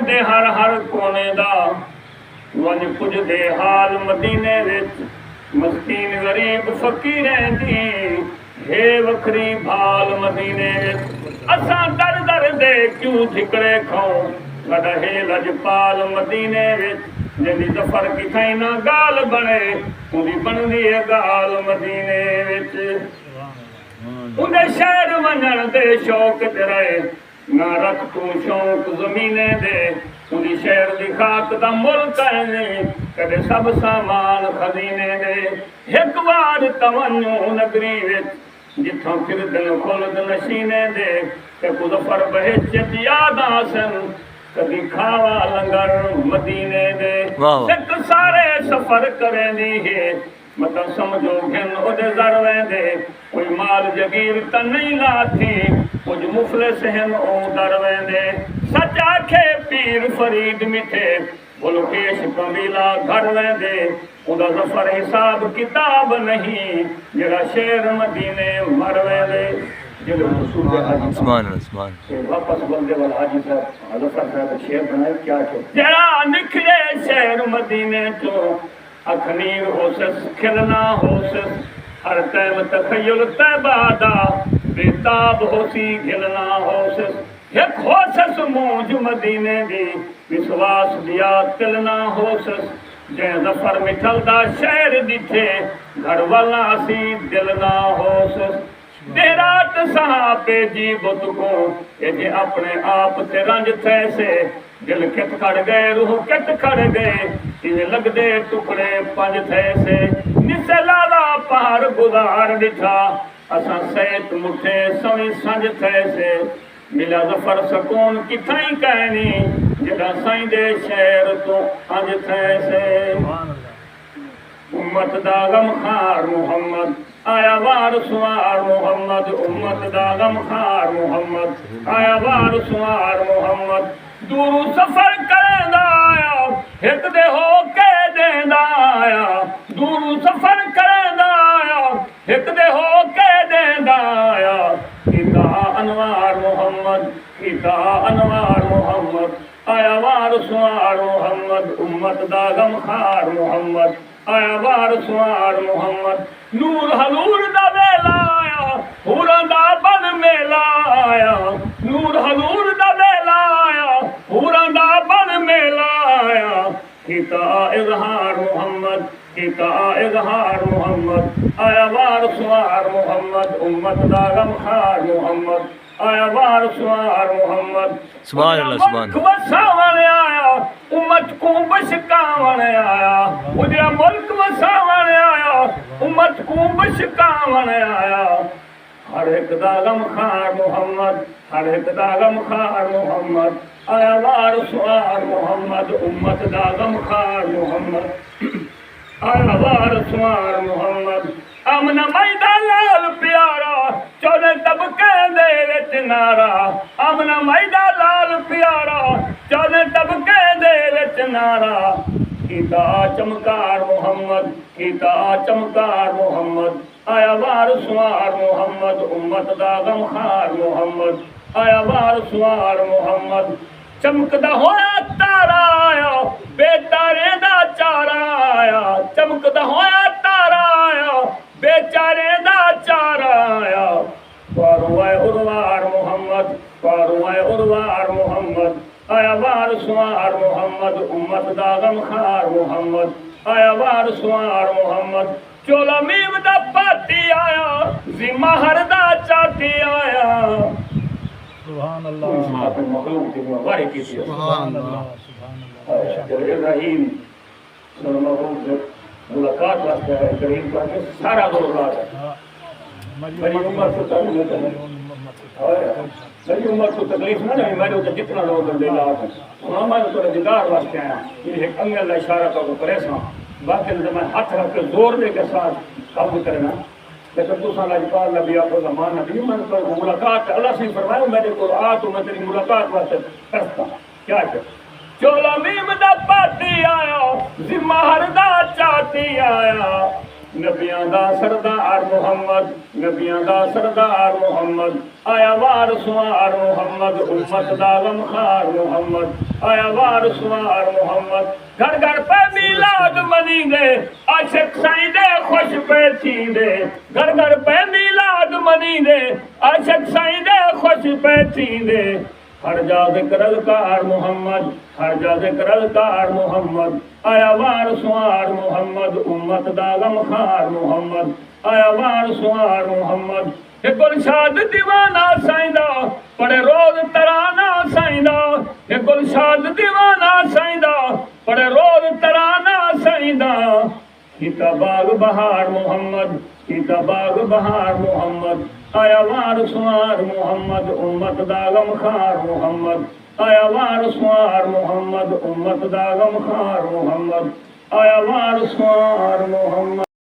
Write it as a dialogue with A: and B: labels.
A: दे हर कोने दा वन कुछ दे हाल मदीने विच मस्कीन गरीब फकीरें दी हे वखरी भाल मदीने विच असां दर दर दे क्यों ठिकरे खाओ साडा हे लजपाल मदीने विच जिहदी जफर किथाई ना गाल बने उहदी बनदी है गाल मदीने विच उहदे शहर वञण दे शौक ते रहे ना रख तू शौक ज़मीने दे उहदी शहर दी खाक दा मुल कहने कदे सब सामान खजीने दे हिक बार तवन्नो नगरी विच जिथों फिरदन खुलद नशीने दे ते मुज़फ़्फ़र बहिश्त याद आसन कदी खावा लंगर मदीने दे सिख सारे सफर करेंदी है मत समझो घिन उदे जर वेंदे कोई माल जगीर त नहीं लाथी कुछ मुफलिस हैं ओ दर वेंदे सच आखे पीर फरीद मिठे बुलकेश कबीला घर वेंदे उदा जफर हिसाब किताब नहीं जरा शेर मदीने मर वेंदे वापस बंदे वाला हाजी साहब जफर साहब शेर बनाए क्या जरा निखरे शेर मदीने तो अखनीर होसस खिलना होसस हर टाइम तखय्युल तबादा बेताब होसी खिलना होसस एक होसस मौज मदीने दी विश्वास दिया तिलना होसस जै जफर मिठल दा शहर दिथे घर वाला सी दिलना होसस देरात सहापे जी बुत को ये अपने आप ते रंज थे से दिल कित खड़ गए रूह कित खड़ गए इवे लगदे टुकड़े पंज थे से निसे लाला पहाड़ गुजार दिठा असा सैत मुठे सवी संज थे से मिला जफर सकून किथाई कहनी जिदा साईं दे शहर तो अंज थे से उम्मत दा गमखार मुहम्मद आया वार सुवार मुहम्मद उम्मत दा गमखार मुहम्मद आया वार सुवार मुहम्मद दूर सफर करेंदा आया हिक दे हो के देंदा आया दूर सफर करेंदा आया हिक दे हो के देंदा आया कीता अनवार मुहम्मद कीता अनवार मुहम्मद आया वार सुवार मुहम्मद उम्मत दा गमखार मुहम्मद आया वार सुवार मुहम्मद नूर हलूर दा वेला आया हुरां दा बन मेला आया नूर हलूर दा वेला आया हुरां दा बन मेला आया कीता इज़हार मुहम्मद कीता इज़हार मुहम्मद आया वार सुवार मुहम्मद उम्मत दा गमखार मुहम्मद आया वार सुवार मुहम्मद सुभान अल्लाह सुभान वसावण आया उम्मत को बशकावण आया उजरा मुल्क वसावण आया उम्मत को बशकावण आया हर एक दा गमखार मुहम्मद हर एक दा गमखार मुहम्मद आया वार सुवार मुहम्मद उम्मत दा गमखार मुहम्मद आया वार सुवार मुहम्मद अमन मैदा लाल प्यारा चौदह तबके दे विच नारा अमन मैदा लाल प्यारा चौदह तबके दे विच नारा कीता चमकार मुहम्मद कीता चमकार मुहम्मद आया वार सुवार मुहम्मद उम्मत दा गमखार मुहम्मद आया वार सुवार मुहम्मद चमकदा होया तारा आया बेतारे दा चारा आया चमकदा होया तारा आया बेचारे दा चारा आया पारुए उर्वार मुहम्मद पारुए उर्वार मुहम्मद आया वार सुवार मुहम्मद उम्मत दा गमखार मुहम्मद आया वार सुवार मुहम्मद चोला मीम दा पाती आया जिम्मा हर दा चाटी आया सुभान अल्लाह मखलूक की मुबारक की सुभान अल्लाह सुभान अल्लाह इब्राहिम मुलाकात वास्ते है करीम का सारा दौरान है मेरी उम्र तो तकलीफ है मेरी उम्र तो तकलीफ ना नहीं मेरे तो जितना लोग दे ला सुना मैं तो दीदार वास्ते आया ये अंगल का इशारा का परेशान बाकी तो मैं हाथ रख के जोर दे के साथ काम करना लेकिन तुसा लाजपाल नबी आपको जमान नबी मैं तो मुलाकात अल्लाह से फरमाया मेरे को आ तो मैं तेरी मुलाकात वास्ते करता क्या कर चोला मीम दा पाती आया जिम्मा हर दा चाती आया नबियां दा सरदार मुहम्मद, नबियां दा सरदार मुहम्मद, आया वार सुवार मुहम्मद, उम्मत दा गमखार मुहम्मद, आया वार सुवार मुहम्मद। घर घर पे मिलाद मनींदे, आशिक साईं दे खुश पे थींदे, घर घर पे मिलाद मनींदे, आशिक साईं दे खुश पे थींदे। हर जा ज़िक्र अज़कार मुहम्मद, हर जा ज़िक्र अज़कार मुहम्मद, आया वार सुवार मुहम्मद, उम्मत दा गमखार मुहम्मद, आया वार सुवार मुहम्मद। हे गुलशाद दीवाना साईं दा, पढ़े रोज़ तराना साईं दा, हे गुलशाद दीवाना साईं दा, पढ़े रोज़ तराना साईं दा। कीता बाग बहार मुहम्मद, कीता बाग बहार मुहम्मद, आया वार सुवार मुहम्मद, उम्मत दा गमखार मुहम्मद, आया वार सुवार मुहम्मद, उम्मत दा गमखार मुहम्मद, आया वार सुवार मुहम्मद।